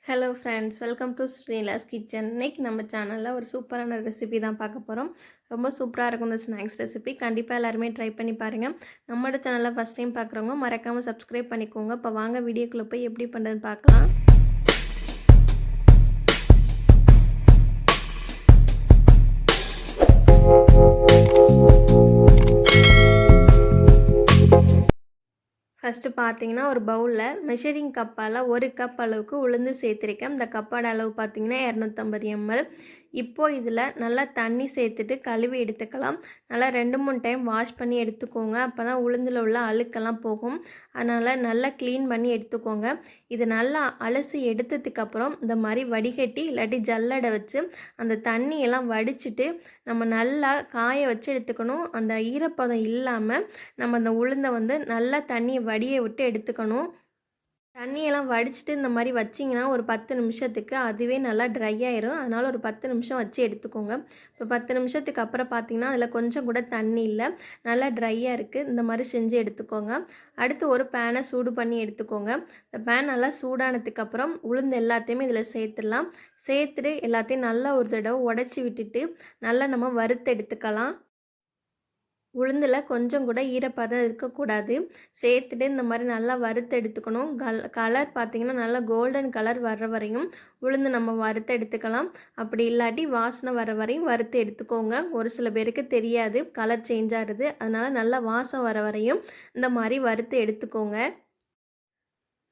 Hello friends, welcome to Srinila's kitchen. இன்னைக்கு நம்ம சேனலில் ஒரு சூப்பரான ரெசிபி தான் பார்க்க போகிறோம். ரொம்ப சூப்பராக இருக்கும் இந்த ஸ்நாக்ஸ் ரெசிபி. கண்டிப்பாக எல்லாருமே ட்ரை பண்ணி பாருங்கள். நம்மளோட சேனலில் ஃபஸ்ட் டைம் பார்க்குறவங்க மறக்காமல் சப்ஸ்கிரைப் பண்ணிக்கோங்க. இப்போ வாங்க வீடியோக்குள்ளே போய் எப்படி பண்ணுறதுன்னு பார்க்கலாம். ஃபஸ்ட்டு பார்த்தீங்கன்னா, ஒரு பவுலில் மெஷரிங் கப்பால் 1 கப் அளவுக்கு உளுந்து சேர்த்துருக்கேன். இந்த கப்போட அளவு பார்த்தீங்கன்னா 250 ml. இப்போது இதில் நல்லா தண்ணி சேர்த்துட்டு கழுவி எடுத்துக்கலாம். நல்லா 2-3 டைம் வாஷ் பண்ணி எடுத்துக்கோங்க. அப்போ தான் உளுந்தில் உள்ள அழுக்கெல்லாம் போகும். அதனால் நல்லா க்ளீன் பண்ணி எடுத்துக்கோங்க. இது நல்லா அலசி எடுத்ததுக்கப்புறம் இந்த மாதிரி வடிகட்டி இல்லாட்டி ஜல்லடை வச்சு அந்த தண்ணியெல்லாம் வடிச்சிட்டு நம்ம நல்லா காய வச்சு எடுத்துக்கணும். அந்த ஈரப்பதம் இல்லாமல் நம்ம அந்த உளுந்தை நல்லா தண்ணியை வடிய விட்டு எடுத்துக்கணும். தண்ணியெல்லாம் வடிச்சிட்டு இந்த மாதிரி வச்சிங்கன்னா ஒரு 10 நிமிஷத்துக்கு அதுவே நல்லா ட்ரை ஆயிரும். அதனால் ஒரு 10 நிமிஷம் வச்சு எடுத்துக்கோங்க. இப்போ 10 நிமிஷத்துக்கு அப்புறம் பார்த்திங்கன்னா அதில் கொஞ்சம் கூட தண்ணி இல்லை, நல்லா ட்ரையாக இருக்குது. இந்த மாதிரி செஞ்சு எடுத்துக்கோங்க. அடுத்து ஒரு பேனை சூடு பண்ணி எடுத்துக்கோங்க. இந்த பேன் நல்லா சூடானதுக்கப்புறம் உளுந்து எல்லாத்தையுமே இதில் சேர்த்துடலாம். சேர்த்துட்டு எல்லாத்தையும் நல்லா ஒரு தடவை உடச்சி விட்டுட்டு நல்லா நம்ம வறுத்து எடுத்துக்கலாம். உளுந்தில் கொஞ்சம் கூட ஈரப்பதம் இருக்கக்கூடாது. சேர்த்துட்டு இந்த மாதிரி நல்லா வறுத்து எடுத்துக்கணும். கலர் பார்த்திங்கன்னா நல்லா கோல்டன் கலர் வர்ற வரையும் உளுந்து நம்ம வறுத்து எடுத்துக்கலாம். அப்படி இல்லாட்டி வாசனை வர வரையும் வறுத்து எடுத்துக்கோங்க. ஒரு சில பேருக்கு தெரியாது, கலர் சேஞ்ச் ஆகுது. அதனால் நல்லா வாசம் வர வரையும் இந்த மாதிரி வறுத்து எடுத்துக்கோங்க.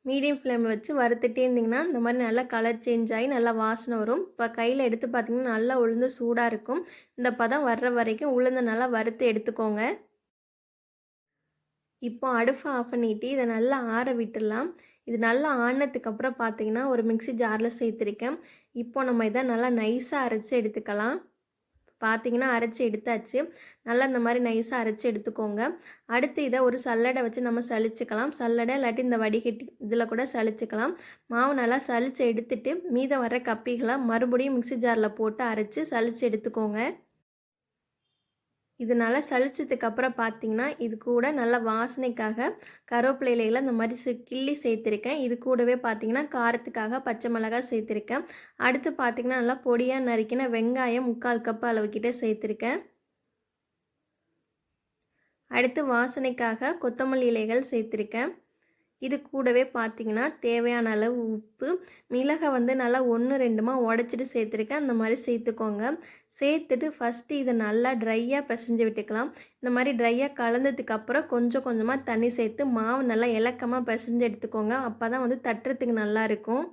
மீடியம் ஃப்ளேமில் வச்சு வறுத்துட்டே இருந்திங்கன்னா இந்த மாதிரி நல்லா கலர் சேஞ்ச் ஆகி நல்லா வாசனை வரும். இப்போ கையில் எடுத்து பார்த்திங்கன்னா நல்லா உளுந்து சூடாக இருக்கும். இந்த பதம் வர்ற வரைக்கும் உளுந்து நல்லா வறுத்து எடுத்துக்கோங்க. இப்போ அடுப்பை ஆஃப் பண்ணிவிட்டு இதை நல்லா ஆற விட்டுடலாம். இது நல்லா ஆறினதுக்கப்புறம் பார்த்திங்கன்னா ஒரு மிக்ஸி ஜாரில் சேர்த்துருக்கேன். இப்போ நம்ம இதை நல்லா நைஸாக அரைச்சி எடுத்துக்கலாம். பார்த்திங்கன்னா அரைச்சி எடுத்தாச்சு. நல்லா இந்த மாதிரி நைஸாக அரைச்சி எடுத்துக்கோங்க. அடுத்து இதை ஒரு சல்லடை வச்சு நம்ம சலிச்சுக்கலாம். சல்லடை இல்லாட்டி இந்த வடிகட்டி இதில் கூட சலிச்சுக்கலாம். மாவு நல்லா சலித்து எடுத்துட்டு மீதம் வர கப்பிகளை மறுபடியும் மிக்ஸி ஜாரில் போட்டு அரைச்சி சலித்து எடுத்துக்கோங்க. இது நல்லா சலிச்சதுக்கப்புறம் பார்த்திங்கன்னா இது கூட நல்லா வாசனைக்காக கருவேப்பிலை இலைகளை இந்த மாதிரி கிள்ளி சேர்த்துருக்கேன். இது கூடவே பார்த்திங்கன்னா காரத்துக்காக பச்சை மிளகாய் சேர்த்துருக்கேன். அடுத்து பார்த்திங்கன்னா நல்லா பொடியாக நறுக்கின வெங்காயம் 3/4 கப் அளவுக்கிட்ட சேர்த்துருக்கேன். அடுத்து வாசனைக்காக கொத்தமல்லி இலைகள் சேர்த்துருக்கேன். இது கூடவே பார்த்திங்கன்னா தேவையான அளவு உப்பு, மிளகை நல்லா 1-2 உடச்சிட்டு சேர்த்துருக்கேன். அந்த மாதிரி சேர்த்துக்கோங்க. சேர்த்துட்டு ஃபஸ்ட்டு இதை நல்லா ட்ரையாக பிசைஞ்சு விட்டுக்கலாம். இந்த மாதிரி ட்ரையாக கலந்ததுக்கப்புறம் கொஞ்சம் கொஞ்சமாக தண்ணி சேர்த்து மாவு நல்லா இலக்கமாக பிசைஞ்சு எடுத்துக்கோங்க. அப்போ தான் தட்டுறதுக்கு நல்லாயிருக்கும்.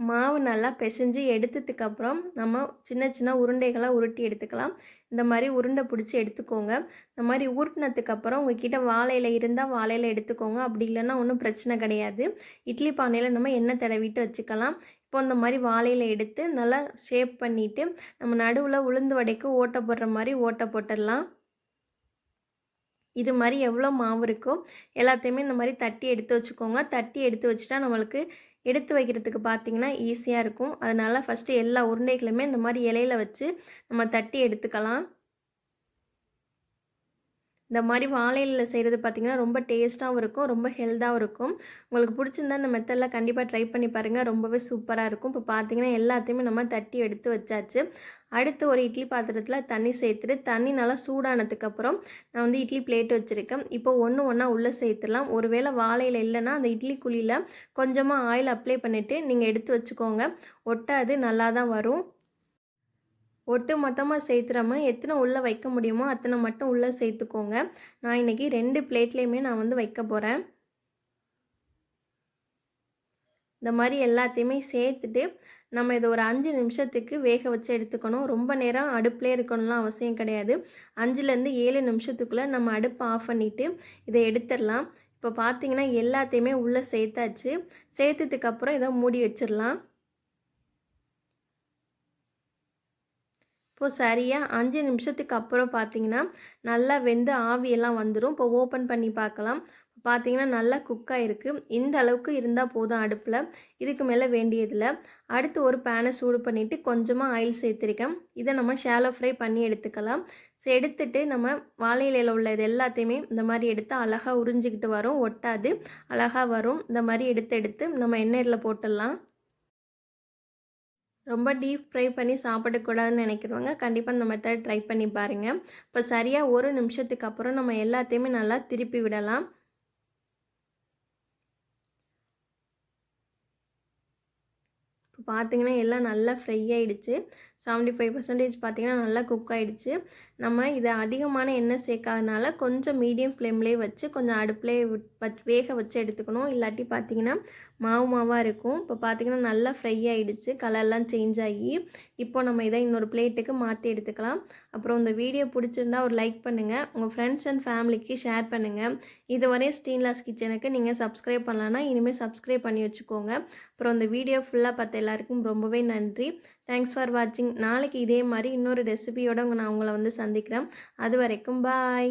மாவு நல்லா பிசைஞ்சு எடுத்ததுக்கப்புறம் நம்ம சின்ன சின்ன உருண்டைகளாக உருட்டி எடுத்துக்கலாம். இந்த மாதிரி உருண்டை பிடிச்சி எடுத்துக்கோங்க. இந்த மாதிரி உருட்டினதுக்கப்புறம் உங்கள்கிட்ட வாழை இலை இருந்தால் வாழை இலை எடுத்துக்கோங்க. அப்படி இல்லைன்னா ஒன்றும் பிரச்சனை கிடையாது. இட்லி பானையில் நம்ம எண்ணெய் தடவிட்டு வச்சுக்கலாம். இப்போ இந்த மாதிரி வாழை இலை எடுத்து நல்லா ஷேப் பண்ணிவிட்டு நம்ம நடுவில் உளுந்து வடைக்கு ஓட்டை போடுற மாதிரி ஓட்டை போட்டுடலாம். இது மாதிரி எவ்வளோ மாவு இருக்கோ எல்லாத்தையுமே இந்த மாதிரி தட்டி எடுத்து வச்சுக்கோங்க. தட்டி எடுத்து வச்சுட்டா நம்மளுக்கு எடுத்து வைக்கிறதுக்கு பார்த்திங்கன்னா ஈஸியாக இருக்கும். அதனால் ஃபஸ்ட்டு எல்லா உருண்டைகளுமே இந்த மாதிரி இலையில வச்சு நம்ம தட்டி எடுத்துக்கலாம். இந்த மாதிரி வாழை இலையில் செய்கிறது பார்த்திங்கன்னா ரொம்ப டேஸ்ட்டாகவும் இருக்கும், ரொம்ப ஹெல்த்தாகவும் இருக்கும். உங்களுக்கு பிடிச்சிருந்தா இந்த மெத்தடில் கண்டிப்பாக ட்ரை பண்ணி பாருங்கள். ரொம்பவே சூப்பராக இருக்கும். இப்போ பார்த்திங்கன்னா எல்லாத்தையுமே நம்ம தட்டி எடுத்து வச்சாச்சு. அடுத்து ஒரு இட்லி பாத்திரத்தில் தண்ணி சேர்த்துட்டு தண்ணி நல்லா சூடானதுக்கப்புறம் நான் இட்லி பிளேட் வச்சுருக்கேன். இப்போ ஒன்று ஒன்றா உள்ளே சேர்த்துடலாம். ஒருவேளை வாழை இலை இல்லைன்னா அந்த இட்லி குழியில் கொஞ்சமாக ஆயில் அப்ளை பண்ணிவிட்டு நீங்கள் எடுத்து வச்சுக்கோங்க. ஒட்டாது, நல்லா தான் வரும். ஒட்டு மொத்தமாக சேர்த்துறாம எத்தனை உள்ளே வைக்க முடியுமோ அத்தனை மட்டும் உள்ளே சேர்த்துக்கோங்க. நான் இன்றைக்கி 2 பிளேட்லேயுமே நான் வைக்க போகிறேன். இந்த மாதிரி எல்லாத்தையுமே சேர்த்துட்டு நம்ம இதை ஒரு 5 நிமிஷத்துக்கு வேக வச்சு எடுத்துக்கணும். ரொம்ப நேரம் அடுப்பிலே இருக்கணும்லாம் அவசியம் கிடையாது. 5லேருந்து 7 நிமிஷத்துக்குள்ளே நம்ம அடுப்பை ஆஃப் பண்ணிவிட்டு இதை எடுத்துடலாம். இப்போ பார்த்திங்கன்னா எல்லாத்தையுமே உள்ளே சேர்த்தாச்சு. சேர்த்ததுக்கப்புறம் இதை மூடி வச்சிடலாம். இப்போது சரியாக 5 நிமிஷத்துக்கு அப்புறம் பார்த்திங்கன்னா நல்லா வெந்து ஆவியெல்லாம் வந்துடும். இப்போ ஓப்பன் பண்ணி பார்க்கலாம். பார்த்திங்கன்னா நல்லா குக்காக இருக்குது. இந்த அளவுக்கு இருந்தால் போதும் அடுப்பில், இதுக்கு மேலே வேண்டியதில்லை. அடுத்து ஒரு பேனை சூடு பண்ணிவிட்டு கொஞ்சமாக ஆயில் சேர்த்துருக்கேன். இதை நம்ம ஷாலோ ஃப்ரை பண்ணி எடுத்துக்கலாம். ஸோ எடுத்துட்டு நம்ம வாழை இலையில் உள்ள இது எல்லாத்தையுமே இந்த மாதிரி எடுத்து அழகாக உறிஞ்சிக்கிட்டு வரும், ஒட்டாது, அழகாக வரும். இந்த மாதிரி எடுத்து நம்ம எண்ணெயில் போட்டுடலாம். ரொம்ப டீப் ஃப்ரை பண்ணி சாப்பிடக்கூடாதுன்னு நினைக்கிறவங்க கண்டிப்பாக இந்த மெத்தட் ட்ரை பண்ணி பாருங்கள். இப்போ சரியாக 1 நிமிஷத்துக்கு அப்புறம் நம்ம எல்லாத்தையுமே நல்லா திருப்பி விடலாம். இப்போ பார்த்தீங்கன்னா எல்லாம் நல்லா ஃப்ரை ஆகிடுச்சு. 75% பார்த்தீங்கன்னா நல்லா குக் ஆகிடுச்சு. நம்ம இதை அதிகமான எண்ணெய் சேர்க்காதனால கொஞ்சம் மீடியம் ஃப்ளேம்லேயே வச்சு கொஞ்சம் அடுப்புலேயே வேக வச்சு எடுத்துக்கணும். இல்லாட்டி பார்த்தீங்கன்னா மாவாக இருக்கும். இப்போ பார்த்தீங்கன்னா நல்லா ஃப்ரை ஆகிடுச்சு, கலர்லாம் சேஞ்ச் ஆகி. இப்போ நம்ம இதை இன்னொரு பிளேட்டுக்கு மாற்றி எடுத்துக்கலாம். அப்புறம் இந்த வீடியோ பிடிச்சிருந்தா ஒரு லைக் பண்ணுங்கள், உங்கள் ஃப்ரெண்ட்ஸ் அண்ட் ஃபேமிலிக்கு ஷேர் பண்ணுங்கள். இதுவரை ஸ்ரீனிலாஸ் கிச்சனுக்கு நீங்கள் சப்ஸ்கிரைப் பண்ணலான்னா இனிமேல் சப்ஸ்கிரைப் பண்ணி வச்சுக்கோங்க. அப்புறம் இந்த வீடியோ ஃபுல்லாக பார்த்த எல்லாருக்கும் ரொம்பவே நன்றி. தேங்க்ஸ் ஃபார் வாட்சிங். நாளைக்கு இதே மாதிரி இன்னொரு ரெசிபியோட நான் உங்களை வந்து சந்திக்கிறேன். அது வரைக்கும் பாய்.